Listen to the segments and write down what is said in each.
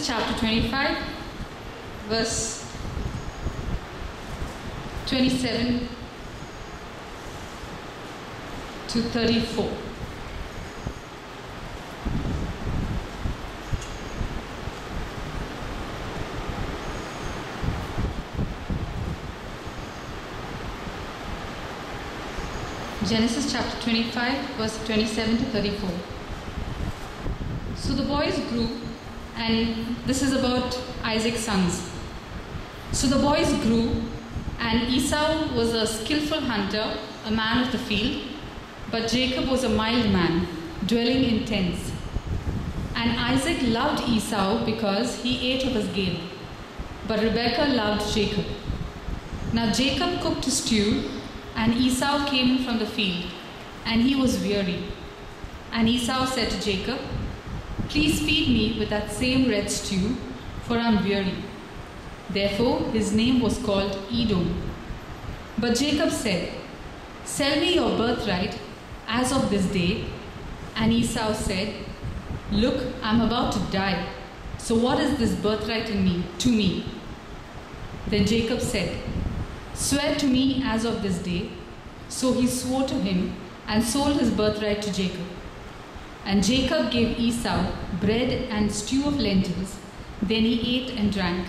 Genesis chapter 25, verse 27 to 34. Genesis chapter 25, verse 27 to 34. So the boys grew, and this is about Isaac's sons. So the boys grew, and Esau was a skillful hunter, a man of the field, but Jacob was a mild man, dwelling in tents. And Isaac loved Esau because he ate of his game, but Rebekah loved Jacob. Now Jacob cooked a stew, and Esau came in from the field, and he was weary. And Esau said to Jacob, "Please feed me with that same red stew, for I am weary." Therefore his name was called Edom. But Jacob said, "Sell me your birthright as of this day." And Esau said, "Look, I am about to die, so what is this birthright to me? Then Jacob said, "Swear to me as of this day." So he swore to him and sold his birthright to Jacob. And Jacob gave Esau bread and stew of lentils. Then he ate and drank,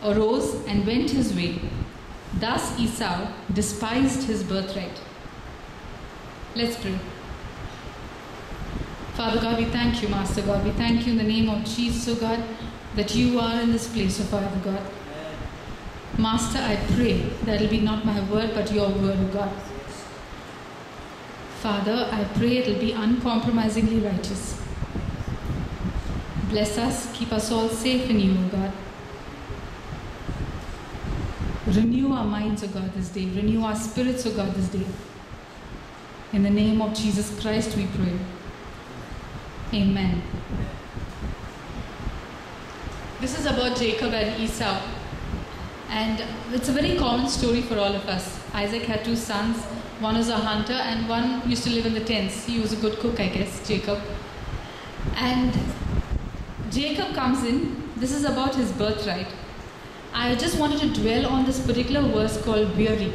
arose and went his way. Thus Esau despised his birthright. Let's pray. Father God, we thank you, Master God. We thank you in the name of Jesus, O God, that you are in this place, O Father God. Master, I pray that it will be not my word, but your word, O God. Father, I pray it will be uncompromisingly righteous. Bless us, keep us all safe in you, O God. Renew our minds, O God, this day. Renew our spirits, O God, this day. In the name of Jesus Christ we pray. Amen. This is about Jacob and Esau. And it's a very common story for all of us. Isaac had two sons. One was a hunter and one used to live in the tents. He was a good cook, I guess, Jacob. And Jacob comes in. This is about his birthright. I just wanted to dwell on this particular verse called weary.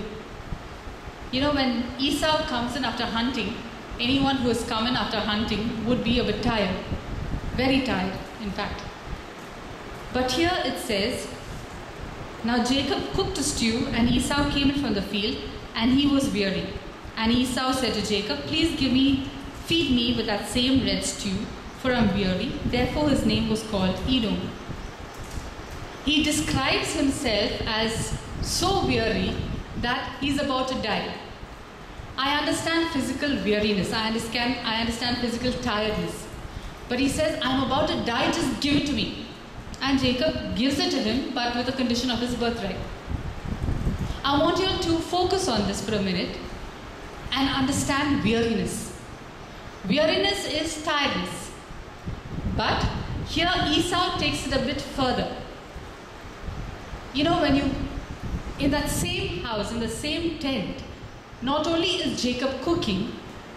You know, when Esau comes in after hunting, anyone who has come in after hunting would be a bit tired. Very tired, in fact. But here it says, "Now Jacob cooked a stew, and Esau came in from the field, and he was weary. And Esau said to Jacob, 'Please feed me with that same red stew, for I am weary.' Therefore his name was called Edom." He describes himself as so weary that he's about to die. I understand physical weariness. I understand physical tiredness. But he says, "I'm about to die, just give it to me." And Jacob gives it to him, but with the condition of his birthright. I want you to focus on this for a minute and understand weariness. Weariness is tiredness. But here Esau takes it a bit further. You know, in that same house, in the same tent, not only is Jacob cooking,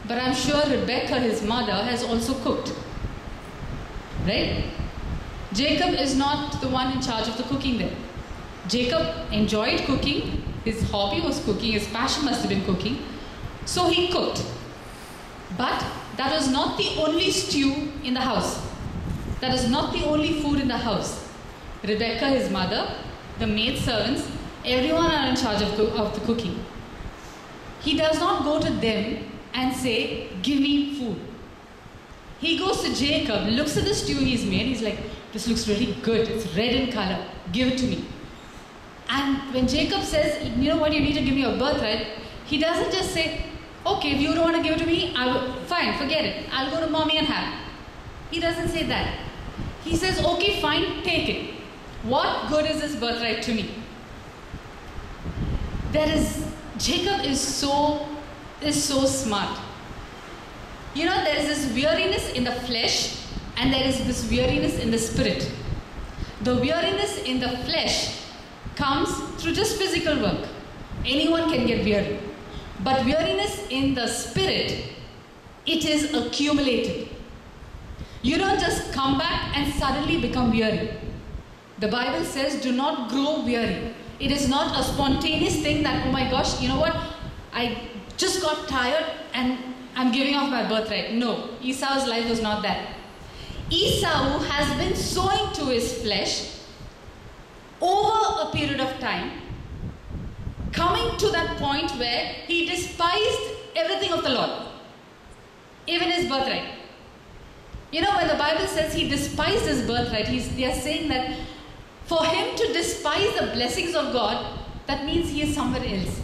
but I'm sure Rebekah, his mother, has also cooked. Right? Jacob is not the one in charge of the cooking there. Jacob enjoyed cooking. His hobby was cooking. His passion must have been cooking. So he cooked. But that was not the only stew in the house. That is not the only food in the house. Rebekah, his mother, the maid servants, everyone are in charge of the cooking. He does not go to them and say, "Give me food." He goes to Jacob, looks at the stew he's made. He's like, "This looks really good. It's red in color. Give it to me." And when Jacob says, "You know what, you need to give me your birthright," he doesn't just say, "Okay, if you don't want to give it to me, fine, forget it. I'll go to mommy and have it." He doesn't say that. He says, "Okay, fine, take it. What good is this birthright to me?" Jacob is so smart. You know, there is this weariness in the flesh and there is this weariness in the spirit. The weariness in the flesh comes through just physical work. Anyone can get weary. But weariness in the spirit, it is accumulated. You don't just come back and suddenly become weary. The Bible says, do not grow weary. It is not a spontaneous thing that, oh my gosh, you know what? I just got tired and I'm giving off my birthright. No, Esau's life was not that. Esau has been sowing to his flesh over a period of time, coming to that point where he despised everything of the Lord, even his birthright. You know, when the Bible says he despised his birthright, they are saying that for him to despise the blessings of God, that means he is somewhere else.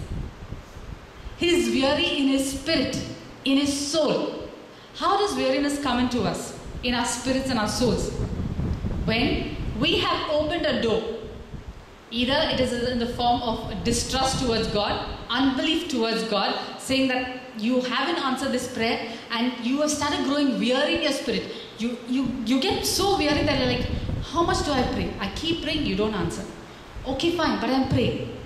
He is weary in his spirit, in his soul. How does weariness come into us? In our spirits and our souls. When we have opened a door, either it is in the form of distrust towards God, unbelief towards God, saying that you haven't answered this prayer and you have started growing weary in your spirit. You get so weary that you're like, how much do I pray? I keep praying, you don't answer. Okay, fine, but I'm praying.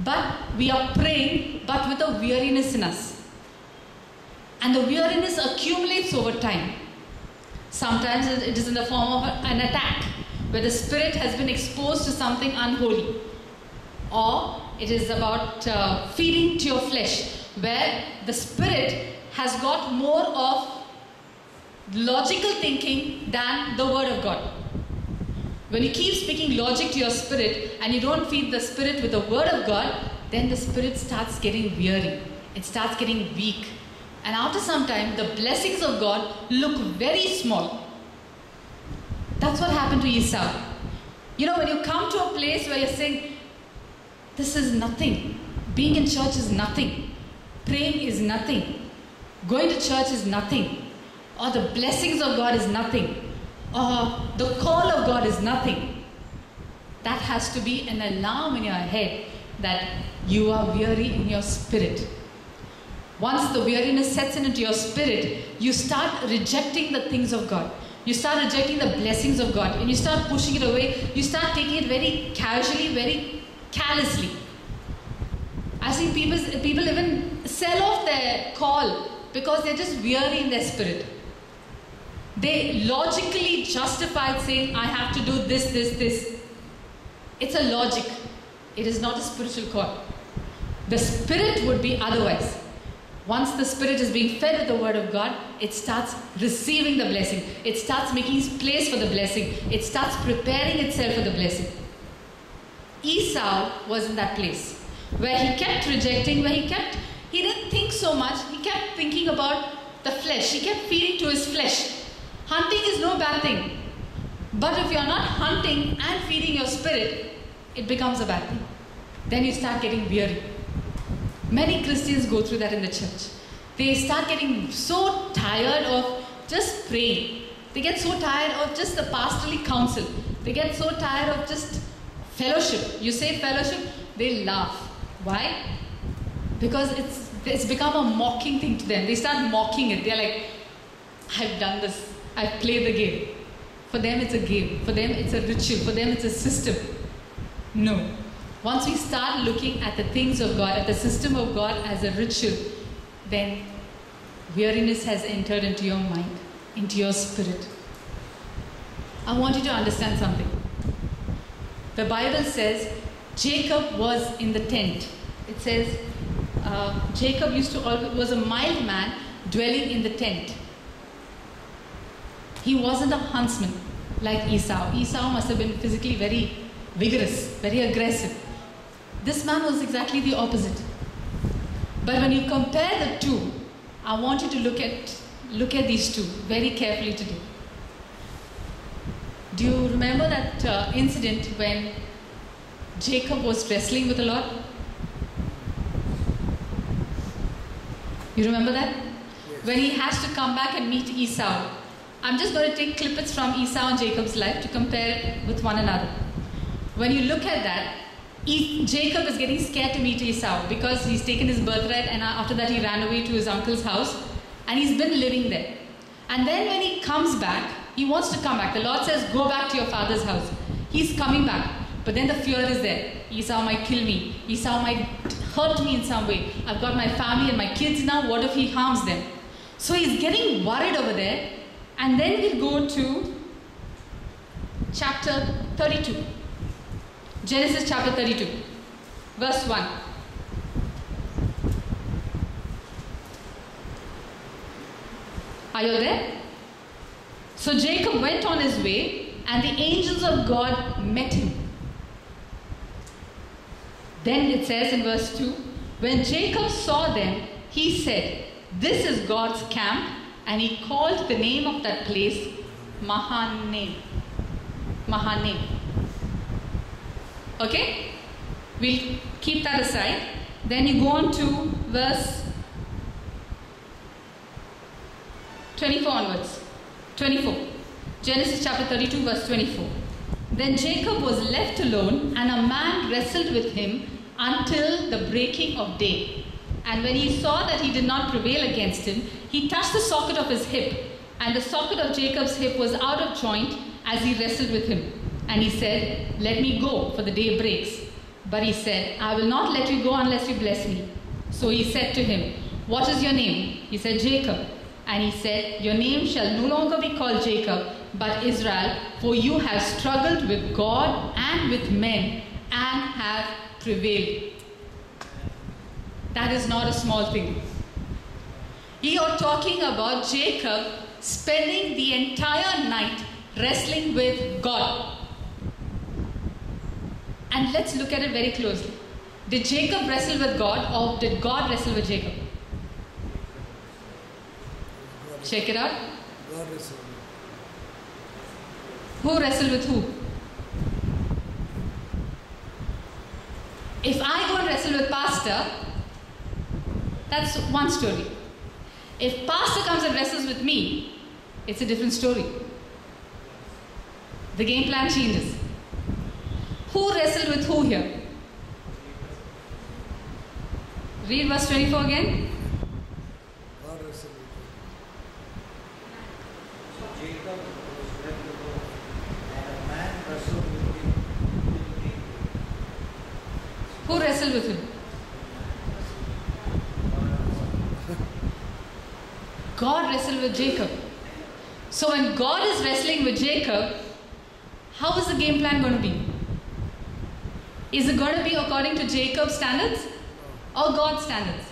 But we are praying, but with a weariness in us. And the weariness accumulates over time. Sometimes it is in the form of an attack, where the spirit has been exposed to something unholy. Or it is about feeding to your flesh, where the spirit has got more of logical thinking than the word of God. When you keep speaking logic to your spirit and you don't feed the spirit with the word of God, then the spirit starts getting weary. It starts getting weak. And after some time, the blessings of God look very small. That's what happened to Esau. You know, when you come to a place where you're saying, this is nothing. Being in church is nothing. Praying is nothing. Going to church is nothing. Or the blessings of God is nothing. Or the call of God is nothing. That has to be an alarm in your head that you are weary in your spirit. Once the weariness sets into your spirit, you start rejecting the things of God. You start rejecting the blessings of God and you start pushing it away. You start taking it very casually, very callously. I've seen people even sell off their call because they're just weary in their spirit. They logically justify saying, I have to do this, this, this. It's a logic. It is not a spiritual call. The spirit would be otherwise. Once the spirit is being fed with the word of God, it starts receiving the blessing. It starts making place for the blessing. It starts preparing itself for the blessing. Esau was in that place where he kept rejecting, where he didn't think so much. He kept thinking about the flesh. He kept feeding to his flesh. Hunting is no bad thing. But if you're not hunting and feeding your spirit, it becomes a bad thing. Then you start getting weary. Many Christians go through that in the church. They start getting so tired of just praying. They get so tired of just the pastorally counsel. They get so tired of just fellowship. You say fellowship, they laugh. Why? Because it's become a mocking thing to them. They start mocking it. They're like, I've done this. I've played the game. For them it's a game. For them it's a ritual. For them it's a system. No. Once we start looking at the things of God, at the system of God as a ritual, then weariness has entered into your mind, into your spirit. I want you to understand something. The Bible says Jacob was in the tent. It says Jacob was a mild man dwelling in the tent. He wasn't a huntsman like Esau. Esau must have been physically very vigorous, very aggressive. This man was exactly the opposite. But when you compare the two, I want you to look at these two very carefully today. Do you remember that incident when Jacob was wrestling with the Lord? You remember that? Yes. When he has to come back and meet Esau. I'm just going to take clippets from Esau and Jacob's life to compare with one another. When you look at that, Jacob is getting scared to meet Esau because he's taken his birthright and after that he ran away to his uncle's house and he's been living there. And then when he comes back, he wants to come back. The Lord says, go back to your father's house. He's coming back. But then the fear is there. Esau might kill me. Esau might hurt me in some way. I've got my family and my kids now. What if he harms them? So he's getting worried over there. And then we'll go to chapter 32. Genesis chapter 32, verse 1. Are you there? So Jacob went on his way, and the angels of God met him. Then it says in verse 2, when Jacob saw them, he said, "This is God's camp," and he called the name of that place Mahanaim. Mahanaim. Okay? We'll keep that aside. Then you go on to verse 24 onwards. 24. Genesis chapter 32, verse 24. Then Jacob was left alone, and a man wrestled with him until the breaking of day. And when he saw that he did not prevail against him, he touched the socket of his hip, and the socket of Jacob's hip was out of joint as he wrestled with him. And he said, "Let me go, for the day breaks." But he said, "I will not let you go unless you bless me." So he said to him, "What is your name?" He said, "Jacob." And he said, "Your name shall no longer be called Jacob, but Israel, for you have struggled with God and with men, and have prevailed." That is not a small thing. You're talking about Jacob spending the entire night wrestling with God. And let's look at it very closely. Did Jacob wrestle with God, or did God wrestle with Jacob? Check it out. God wrestled. Who wrestled with who? If I go and wrestle with Pastor, that's one story. If Pastor comes and wrestles with me, it's a different story. The game plan changes. Who wrestled with who here? Read verse 24 again. God wrestled with So Jacob was left alone, and a man wrestled with him until day. Who wrestled with him? God wrestled with Jacob. So when God is wrestling with Jacob, how is the game plan going to be? Is it going to be according to Jacob's standards or God's standards?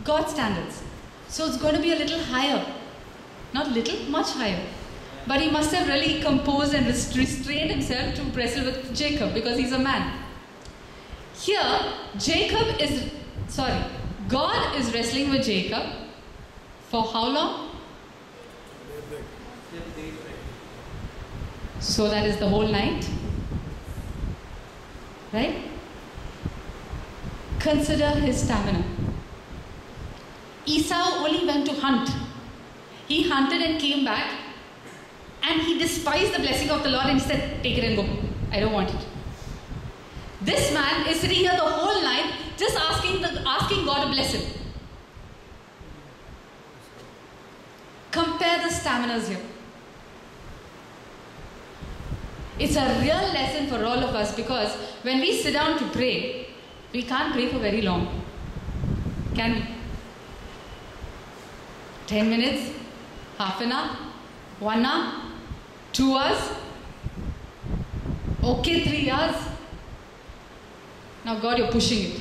God's standards. So it's going to be a little higher. Not little, much higher. But he must have really composed and restrained himself to wrestle with Jacob because he's a man. Here, God is wrestling with Jacob for how long? daybreak. Till daybreak. So that is the whole night. Right? Consider his stamina. Esau only went to hunt. He hunted and came back, and he despised the blessing of the Lord and he said, "Take it and go. I don't want it." This man is sitting here the whole night just asking God to bless him. Compare the staminas here. It's a real lesson for all of us, because when we sit down to pray, we can't pray for very long. Can we? 10 minutes, half an hour, 1 hour, 2 hours, okay, 3 hours. Now God, you're pushing it.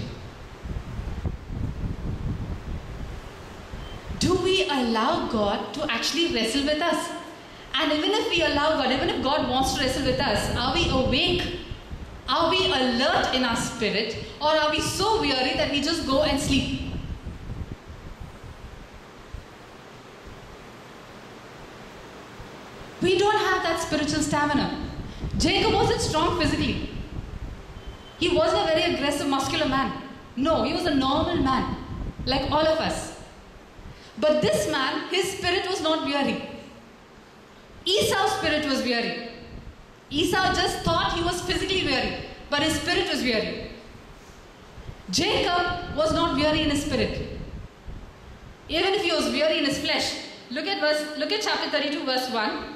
Do we allow God to actually wrestle with us? And even if we allow God, even if God wants to wrestle with us, are we awake? Are we alert in our spirit? Or are we so weary that we just go and sleep? We don't have that spiritual stamina. Jacob wasn't strong physically. He wasn't a very aggressive, muscular man. No, he was a normal man, like all of us. But this man, his spirit was not weary. Esau's spirit was weary. Esau just thought he was physically weary, but his spirit was weary. Jacob was not weary in his spirit. Even if he was weary in his flesh. Look at chapter 32, verse 1.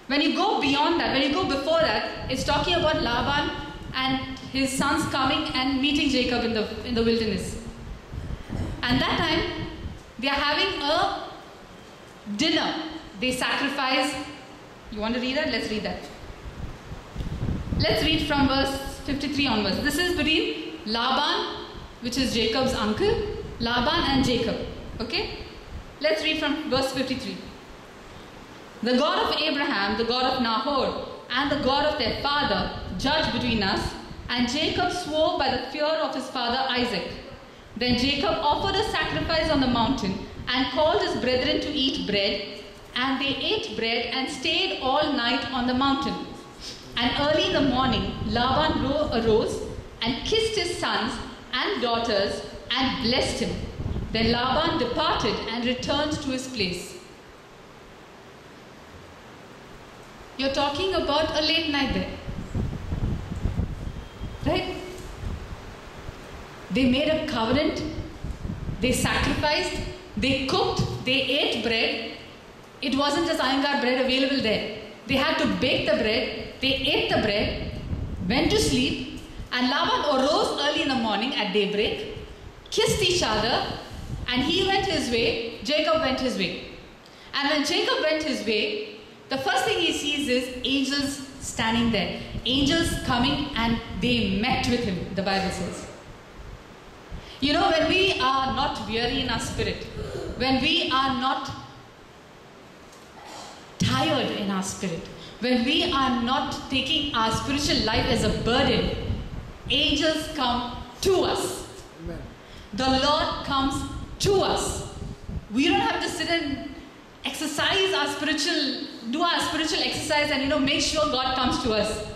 When you go beyond that, when you go before that, it's talking about Laban and his sons coming and meeting Jacob in the wilderness. And that time, they are having a dinner. They sacrifice. You want to read that? Let's read that. Let's read from verse 53 onwards. This is between Laban, which is Jacob's uncle, Laban and Jacob. Okay? Let's read from verse 53. The God of Abraham, the God of Nahor, and the God of their father judged between us, and Jacob swore by the fear of his father Isaac. Then Jacob offered a sacrifice on the mountain and called his brethren to eat bread, and they ate bread and stayed all night on the mountain. And early in the morning, Laban arose and kissed his sons and daughters and blessed him. Then Laban departed and returned to his place. You're talking about a late night there. Right? They made a covenant, they sacrificed, they cooked, they ate bread. It wasn't just Iyengar bread available there. They had to bake the bread, they ate the bread, went to sleep, and Laban arose early in the morning at daybreak, kissed each other, and he went his way, Jacob went his way. And when Jacob went his way, the first thing he sees is angels standing there. Angels coming, and they met with him, the Bible says. You know, when we are not weary in our spirit, when we are not tired in our spirit, when we are not taking our spiritual life as a burden, angels come to us. Amen. The Lord comes to us. We don't have to sit and exercise our do our spiritual exercise and make sure God comes to us.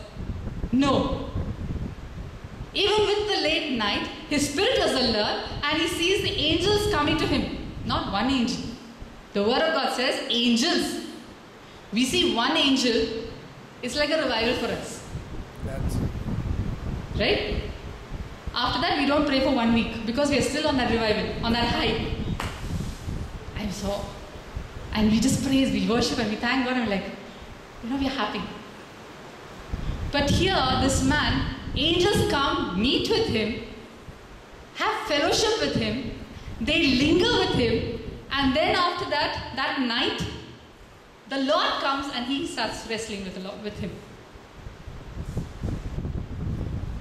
No. Even with the late night, his spirit was alert and he sees the angels coming to him. Not one angel. The word of God says angels. We see one angel, it's like a revival for us. That's it. Right? After that, we don't pray for 1 week because we are still on that revival, on that high. And we just praise, we worship, and we thank God, and we're like, we are happy. But here, this man, angels come, meet with him, have fellowship with him, they linger with him, and then after that, that night, the Lord comes and he starts wrestling with him.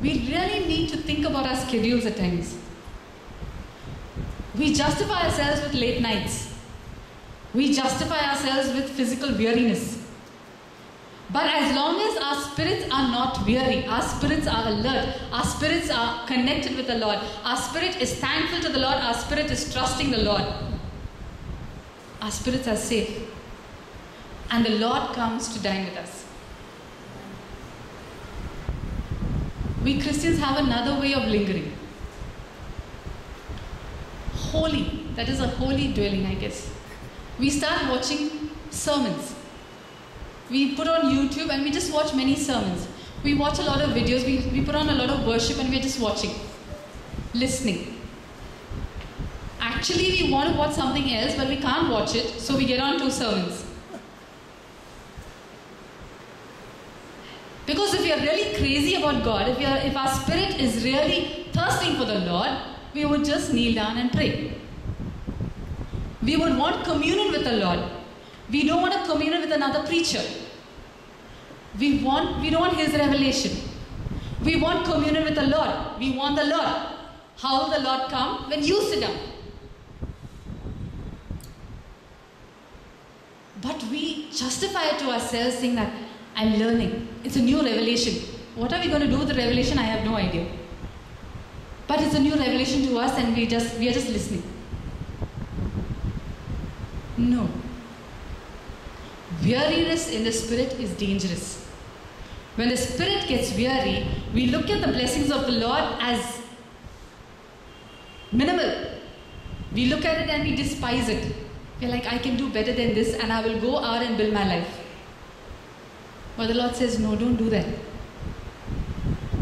We really need to think about our schedules at times. We justify ourselves with late nights. We justify ourselves with physical weariness. But as long as our spirits are not weary, our spirits are alert, our spirits are connected with the Lord, our spirit is thankful to the Lord, our spirit is trusting the Lord, our spirits are safe. And the Lord comes to dine with us. We Christians have another way of lingering. Holy, that is a holy dwelling, I guess. We start watching sermons. We put on YouTube and we just watch many sermons. We watch a lot of videos, we put on a lot of worship and we're just watching, listening. Actually, we want to watch something else, but we can't watch it, so we get on 2 sermons. Because if we are really crazy about God, if our spirit is really thirsting for the Lord, we would just kneel down and pray. We would want communion with the Lord. We don't want a communion with another preacher. We don't want his revelation. We want communion with the Lord. We want the Lord. How will the Lord come? When you sit down. But we justify it to ourselves saying that I'm learning. It's a new revelation. What are we going to do with the revelation? I have no idea. But it's a new revelation to us and we are just listening. No. Weariness in the spirit is dangerous. When the spirit gets weary, we look at the blessings of the Lord as minimal. We look at it and we despise it. We're like, I can do better than this and I will go out and build my life. But the Lord says, no, don't do that.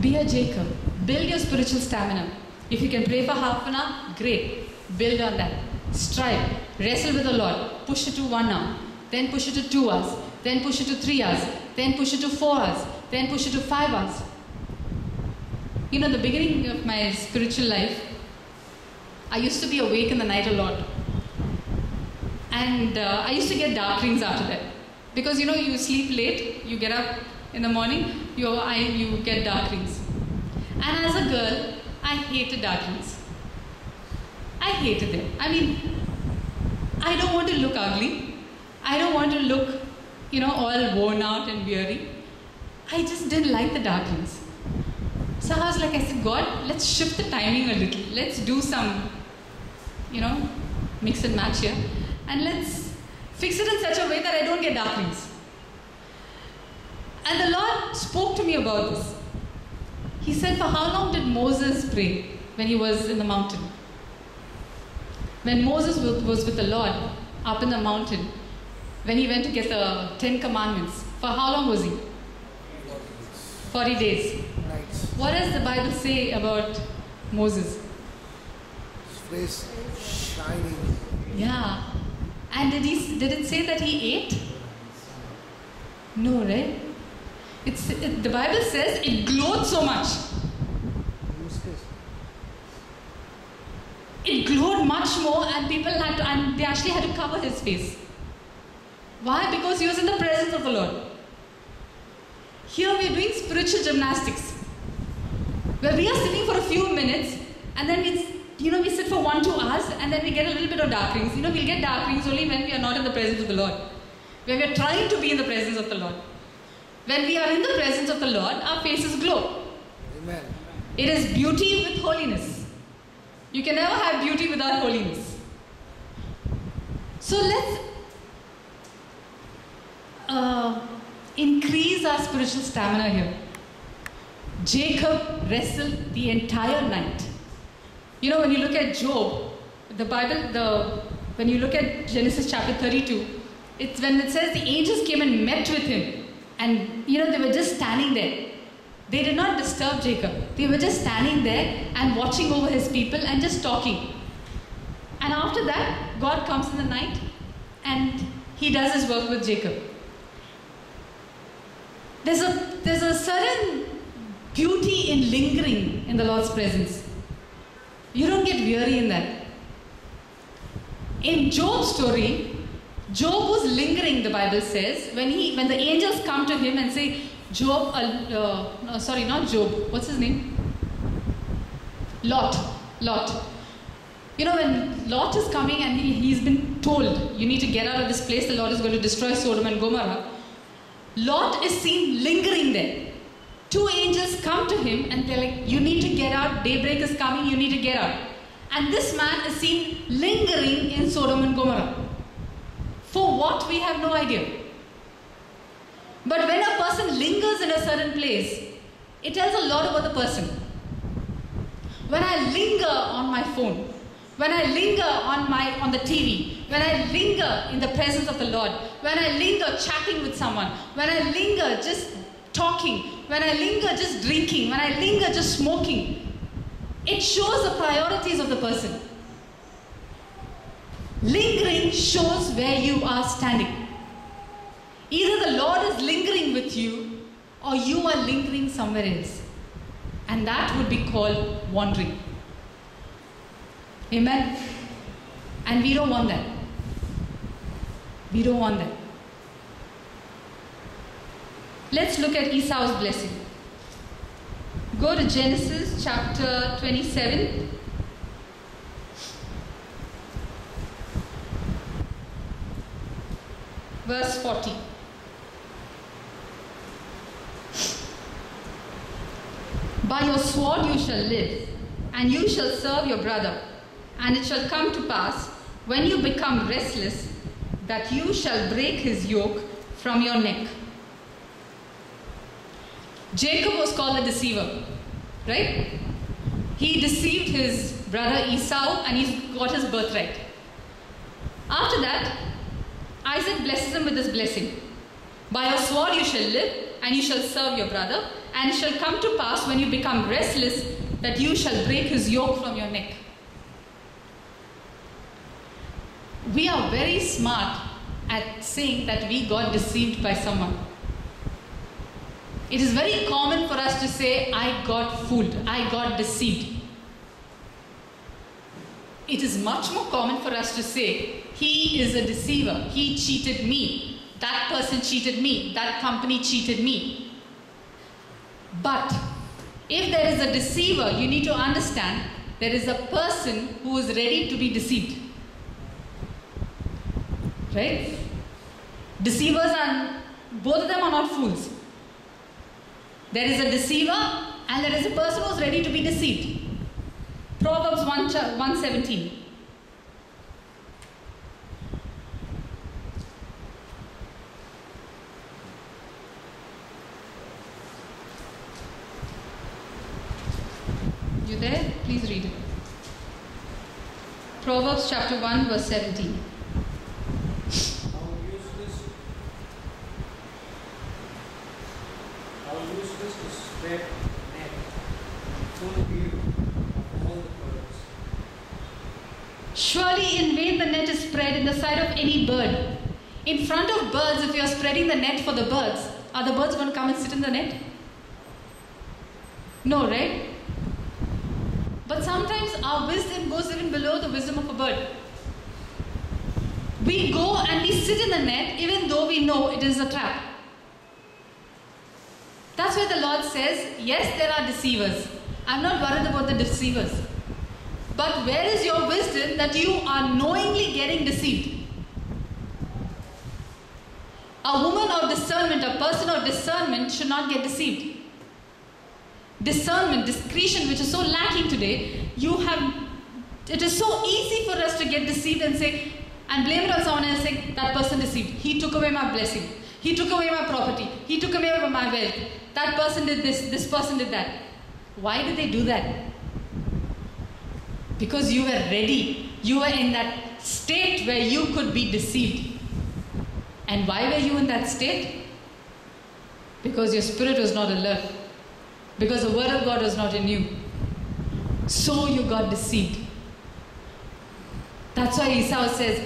Be a Jacob. Build your spiritual stamina. If you can pray for half an hour, great. Build on that. Strive. Wrestle with the Lord. Push it to 1 hour. Then push it to 2 hours. Then push it to 3 hours. Then push it to 4 hours. Then push it to 5 hours. The beginning of my spiritual life, I used to be awake in the night a lot. And I used to get dark rings after that. Because you sleep late, you get up in the morning, you get dark rings. And as a girl, I hated dark rings. I hated them. I mean, I don't want to look ugly. I don't want to look, all worn out and weary. I just didn't like the dark rings. So I said, God, let's shift the timing a little. Let's do some, mix and match here. And let's fix it in such a way that I don't get dark rings. And the Lord spoke to me about this. He said, for how long did Moses pray when he was in the mountain? When Moses was with the Lord up in the mountain, when he went to get the 10 Commandments, for how long was he? 40 days. Nights. What does the Bible say about Moses? His face shining. Yeah. And did it say that he ate? No, right? The Bible says it glowed so much. It glowed much more, and they actually had to cover his face. Why? Because he was in the presence of the Lord. Here we are doing spiritual gymnastics, where we are sitting for a few minutes, and then we sit for 1-2 hours, and then we get a little bit of dark rings. We'll get dark rings only when we are not in the presence of the Lord, when we are trying to be in the presence of the Lord. When we are in the presence of the Lord, our faces glow. Amen. It is beauty with holiness. You can never have beauty without holiness. So let's increase our spiritual stamina here. Jacob wrestled the entire night. When you look at Job, the Bible, when you look at Genesis chapter 32, it's when it says the angels came and met with him. And, they were just standing there. They did not disturb Jacob. They were just standing there and watching over his people and just talking. And after that, God comes in the night and he does his work with Jacob. There's a certain beauty in lingering in the Lord's presence. You don't get weary in that. In Job's story, Job was lingering, the Bible says, when the angels come to him and say, Job, not Job, what's his name? Lot. When Lot is coming and he's been told, you need to get out of this place, the Lord is going to destroy Sodom and Gomorrah. Lot is seen lingering there. 2 angels come to him and they're like, you need to get out, daybreak is coming, you need to get out. And this man is seen lingering in Sodom and Gomorrah. For what, we have no idea. But when a person lingers in a certain place, it tells a lot about the person. When I linger on my phone, when I linger on the TV, when I linger in the presence of the Lord, when I linger chatting with someone, when I linger just talking, when I linger just drinking, when I linger just smoking, it shows the priorities of the person. Lingering shows where you are standing. Either the Lord is lingering with you or you are lingering somewhere else. And that would be called wandering. Amen? And we don't want that. We don't want that. Let's look at Esau's blessing. Go to Genesis chapter 27. Verse 40. By your sword you shall live, and you shall serve your brother. And it shall come to pass, when you become restless, that you shall break his yoke from your neck. Jacob was called a deceiver, right? He deceived his brother Esau and he got his birthright. After that, Isaac blesses him with this blessing. By your sword you shall live, and you shall serve your brother, and it shall come to pass when you become restless that you shall break his yoke from your neck. We are very smart at saying that we got deceived by someone. It is very common for us to say, I got fooled, I got deceived. it is much more common for us to say, he is a deceiver, he cheated me, that person cheated me, that company cheated me. But if there is a deceiver, you need to understand there is a person who is ready to be deceived. Right? Deceivers are, both of them are not fools. There is a deceiver and there is a person who is ready to be deceived. Proverbs 1:17. You there? Please read it. Proverbs chapter 1 verse 17. How useless to spread net in full view of all the birds. Surely in vain the net is spread in the sight of any bird. In front of birds, if you are spreading the net for the birds, are the birds going to come and sit in the net? No, right? But sometimes our wisdom goes even below the wisdom of a bird. We go and we sit in the net even though we know it is a trap. That's why the Lord says, yes, there are deceivers. I'm not worried about the deceivers. But where is your wisdom that you are knowingly getting deceived? A woman of discernment, a person of discernment should not get deceived. Discernment, discretion, which is so lacking today, it is so easy for us to get deceived and say, and blame it on someone else, say, that person deceived. He took away my blessing. He took away my property. He took away my wealth. That person did this person did that. Why did they do that? Because you were ready. You were in that state where you could be deceived. And why were you in that state? Because your spirit was not alert. Because the word of God was not in you. So you got deceived. That's why Esau says,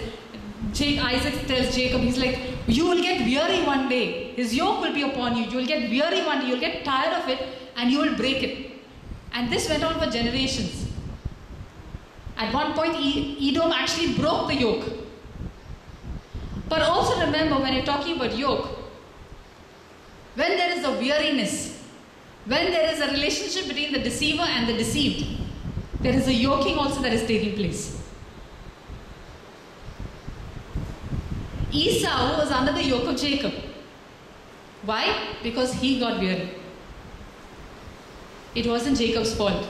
Isaac tells Jacob, he's like, you will get weary one day. His yoke will be upon you. You will get weary one day. You will get tired of it and you will break it. And this went on for generations. At one point, Edom actually broke the yoke. But also remember, when you're talking about yoke, when there is a weariness, when there is a relationship between the deceiver and the deceived, there is a yoking also that is taking place. Esau was under the yoke of Jacob. Why? Because he got weary. It wasn't Jacob's fault.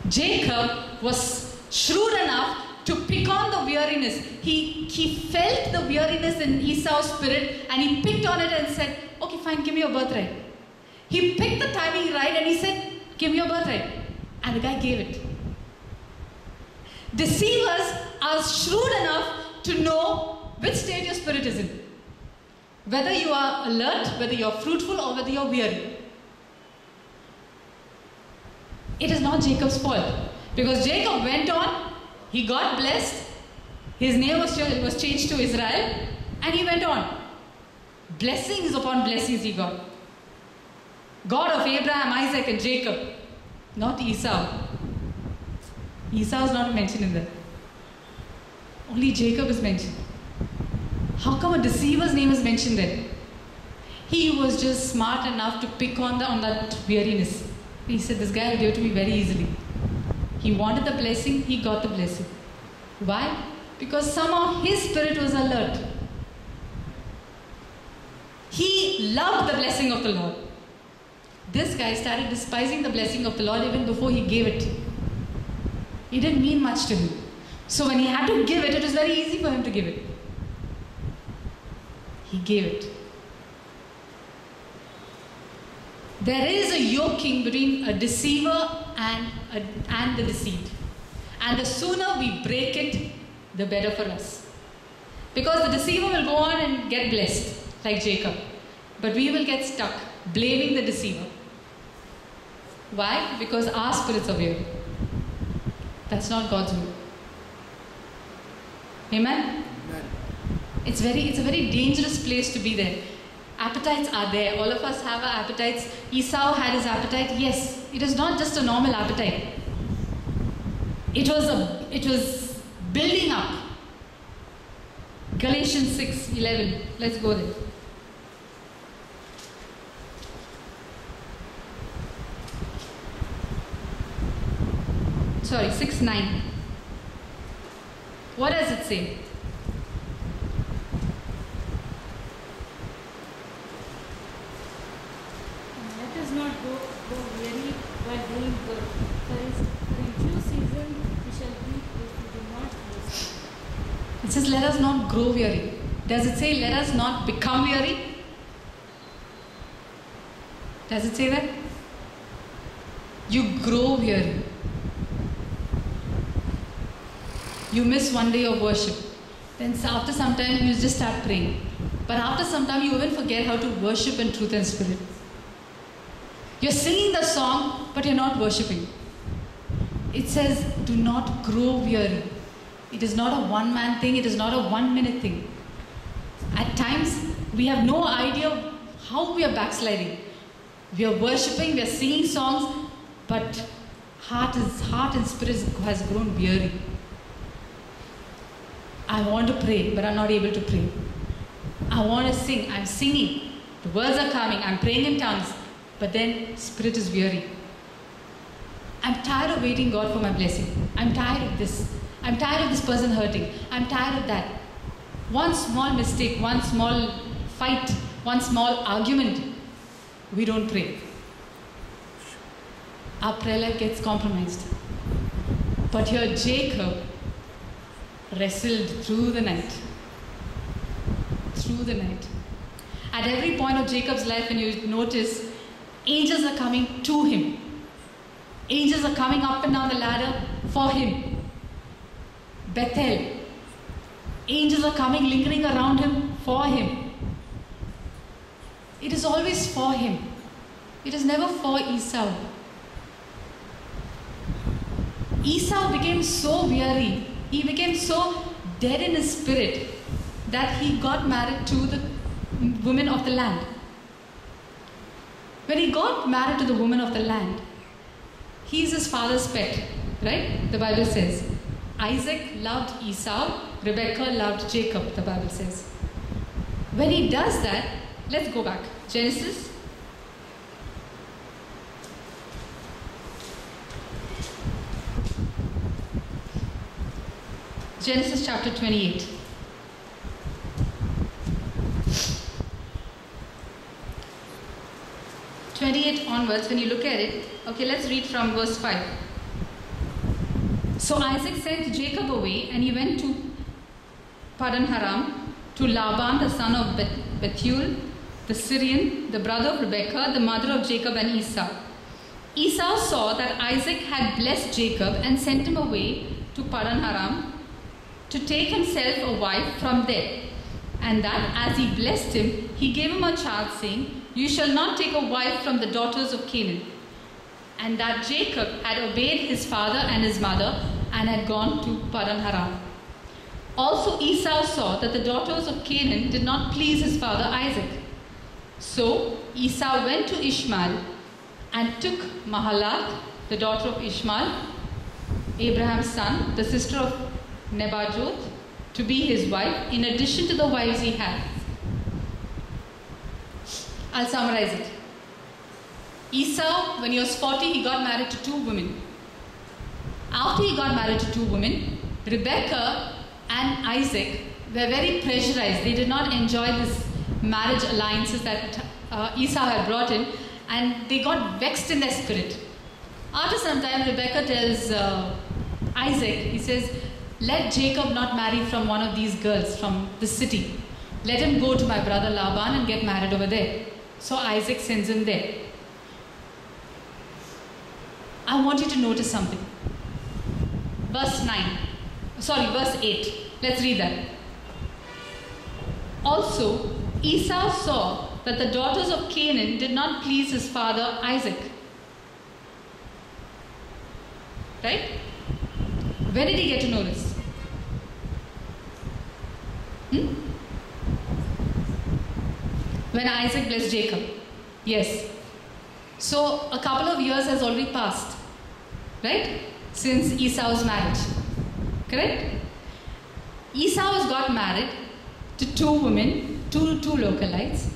Jacob was shrewd enough to pick on the weariness. He felt the weariness in Esau's spirit and he picked on it and said, okay, fine, give me your birthright. He picked the timing right and he said, give me your birthright. And the guy gave it. Deceivers are shrewd enough to know which state your spirit is in. Whether you are alert, whether you are fruitful, or whether you are weary. It is not Jacob's fault. Because Jacob went on, he got blessed, his name was changed to Israel, and he went on. Blessings upon blessings he got. God of Abraham, Isaac, and Jacob, not Esau. Esau is not mentioned in there. Only Jacob is mentioned. How come a deceiver's name is mentioned there? He was just smart enough to pick on that weariness. He said, this guy will give it to me very easily. He wanted the blessing, he got the blessing. Why? Because somehow his spirit was alert. He loved the blessing of the Lord. This guy started despising the blessing of the Lord even before he gave it. It didn't mean much to him. So when he had to give it, it was very easy for him to give it. He gave it. There is a yoking between a deceiver and the deceived. And the sooner we break it, the better for us. Because the deceiver will go on and get blessed, like Jacob. But we will get stuck blaming the deceiver. Why? Because our spirits are weary. That's not God's will. Amen? Amen. It's a very dangerous place to be there. Appetites are there. All of us have our appetites. Esau had his appetite. Yes, it is not just a normal appetite. It was building up. Galatians 6:11. Let's go there. Sorry, 6:9. What does it say? Let us not go weary while doing good. For in due season we shall reap if we do not lose. It says, let us not grow weary. Does it say, let us not become weary? Does it say that? You grow weary. You miss one day of worship. Then after some time, you just start praying. But after some time, you even forget how to worship in truth and spirit. You're singing the song, but you're not worshiping. It says, do not grow weary. It is not a one-man thing. It is not a one-minute thing. At times, we have no idea how we are backsliding. We are worshipping, we are singing songs, but heart and spirit has grown weary. I want to pray, but I'm not able to pray. I want to sing. I'm singing. The words are coming. I'm praying in tongues. But then spirit is weary. I'm tired of waiting God for my blessing. I'm tired of this. I'm tired of this person hurting. I'm tired of that. One small mistake, one small fight, one small argument, we don't pray. Our prayer life gets compromised. But here Jacob wrestled through the night. Through the night. At every point of Jacob's life, when you notice, angels are coming to him. Angels are coming up and down the ladder for him. Bethel. Angels are coming, lingering around him for him. It is always for him. It is never for Esau. Esau became so weary. He became so dead in his spirit that he got married to the women of the land. When he got married to the woman of the land, he is his father's pet, right? The Bible says. Isaac loved Esau, Rebekah loved Jacob, the Bible says. When he does that, let's go back. Genesis. Genesis chapter 28. Onwards, when you look at it, okay, let's read from verse 5. So Isaac sent Jacob away, and he went to Paddan Aram, to Laban, the son of Bethuel, the Syrian, the brother of Rebekah, the mother of Jacob and Esau. Esau saw that Isaac had blessed Jacob and sent him away to Paddan Aram to take himself a wife from there. And that as he blessed him, he gave him a charge, saying, you shall not take a wife from the daughters of Canaan. And that Jacob had obeyed his father and his mother and had gone to Paddan Aram. Also Esau saw that the daughters of Canaan did not please his father Isaac. So Esau went to Ishmael and took Mahalath, the daughter of Ishmael, Abraham's son, the sister of Nebajoth, to be his wife, in addition to the wives he had. I'll summarize it. Esau, when he was 40, he got married to 2 women. After he got married to 2 women, Rebekah and Isaac were very pressurized. They did not enjoy this marriage alliances that Esau had brought in, and they got vexed in their spirit. After some time, Rebekah tells Isaac, he says, let Jacob not marry from one of these girls from the city. Let him go to my brother Laban and get married over there. So Isaac sends him there. I want you to notice something. Verse 8. Let's read that. Also, Esau saw that the daughters of Canaan did not please his father Isaac. Right? When did he get to know this? When Isaac blessed Jacob. Yes. So a couple of years has already passed. Right? since Esau's marriage. Correct? Esau has got married to two women, two localites,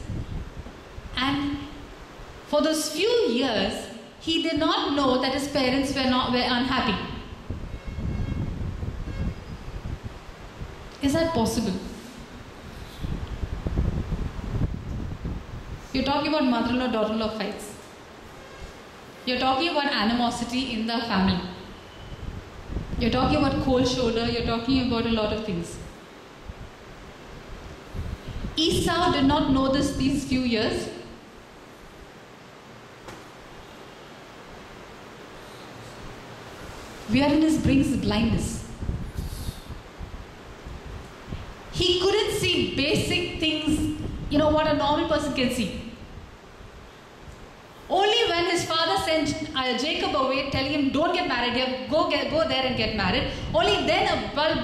and for those few years, he did not know that his parents were unhappy. Is that possible? You're talking about mother-in-law, daughter-in-law fights. You're talking about animosity in the family. You're talking about cold shoulder. You're talking about a lot of things. Esau did not know this these few years. Weariness brings blindness. He couldn't see basic things, what a normal person can see. Only when his father sent Jacob away, telling him, don't get married here, go there and get married, only then a bulb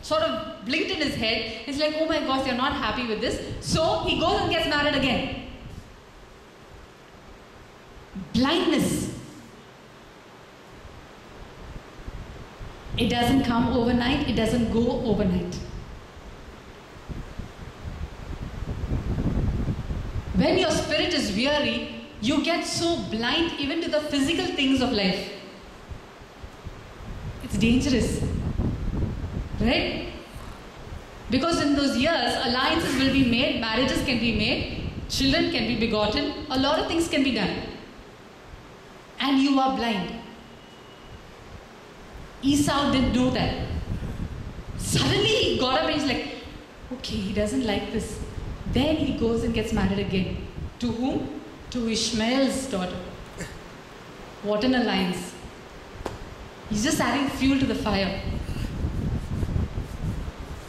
sort of blinked in his head. It's like, oh my gosh, you're not happy with this. So he goes and gets married again. Blindness. It doesn't come overnight, it doesn't go overnight. When your spirit is weary, you get so blind even to the physical things of life. It's dangerous. Right? Because in those years, alliances will be made, marriages can be made, children can be begotten, a lot of things can be done. And you are blind. Esau didn't know that. Suddenly he got up and he's like, okay, he doesn't like this. Then he goes and gets married again. To whom? To Ishmael's daughter. What an alliance. He's just adding fuel to the fire.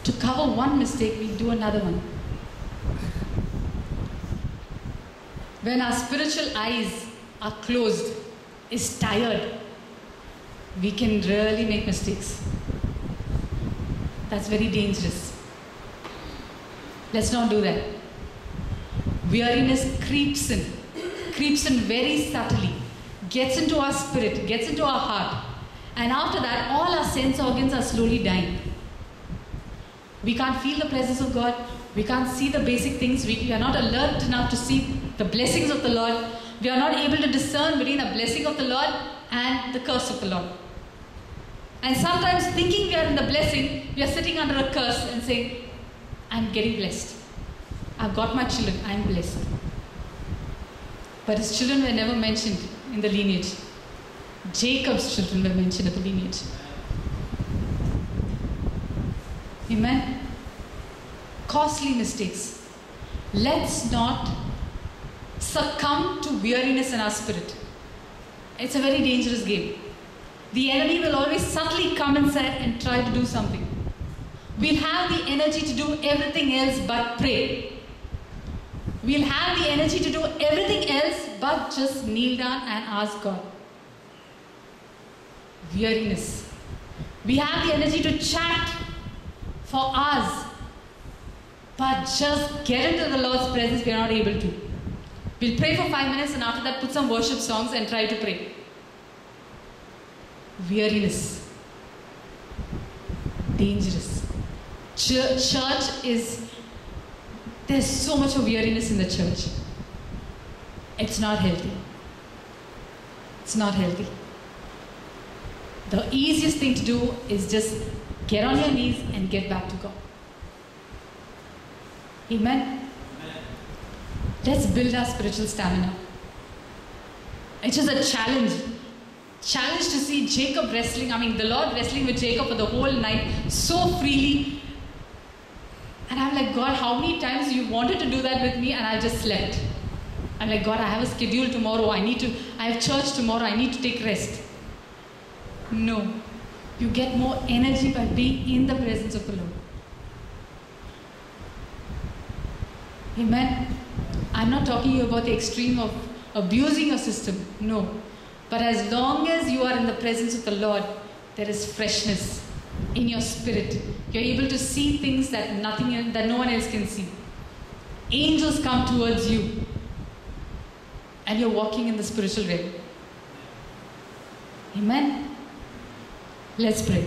To cover one mistake, we do another one. When our spiritual eyes are closed, is tired, we can really make mistakes. That's very dangerous. Let's not do that. Weariness creeps in very subtly, gets into our spirit, gets into our heart. And after that, all our sense organs are slowly dying. We can't feel the presence of God. We can't see the basic things. We are not alert enough to see the blessings of the Lord. We are not able to discern between the blessing of the Lord and the curse of the Lord. And sometimes thinking we are in the blessing, we are sitting under a curse and saying, I'm getting blessed. I've got my children, I'm blessed. But his children were never mentioned in the lineage. Jacob's children were mentioned in the lineage. Amen? Costly mistakes. Let's not succumb to weariness in our spirit. It's a very dangerous game. The enemy will always subtly come inside and try to do something. We'll have the energy to do everything else but pray. We'll have the energy to do everything else but just kneel down and ask God. Weariness. We have the energy to chat for hours, but just get into the Lord's presence, we are not able to. We'll pray for 5 minutes and after that put some worship songs and try to pray. Weariness. Dangerous. Church is, there's so much of weariness in the church. It's not healthy. It's not healthy. The easiest thing to do is just get on your knees and get back to God. Amen? Let's build our spiritual stamina. It's just a challenge. Challenge to see Jacob wrestling, the Lord wrestling with Jacob for the whole night so freely. And I'm like, God, how many times you wanted to do that with me and I just slept. I'm like, God, I have a schedule tomorrow. I have church tomorrow. I need to take rest. No. You get more energy by being in the presence of the Lord. Amen. I'm not talking about the extreme of abusing your system. No. But as long as you are in the presence of the Lord, there is freshness in your spirit. You're able to see things that no one else can see. Angels come towards you. And you're walking in the spiritual realm. Amen. Let's pray.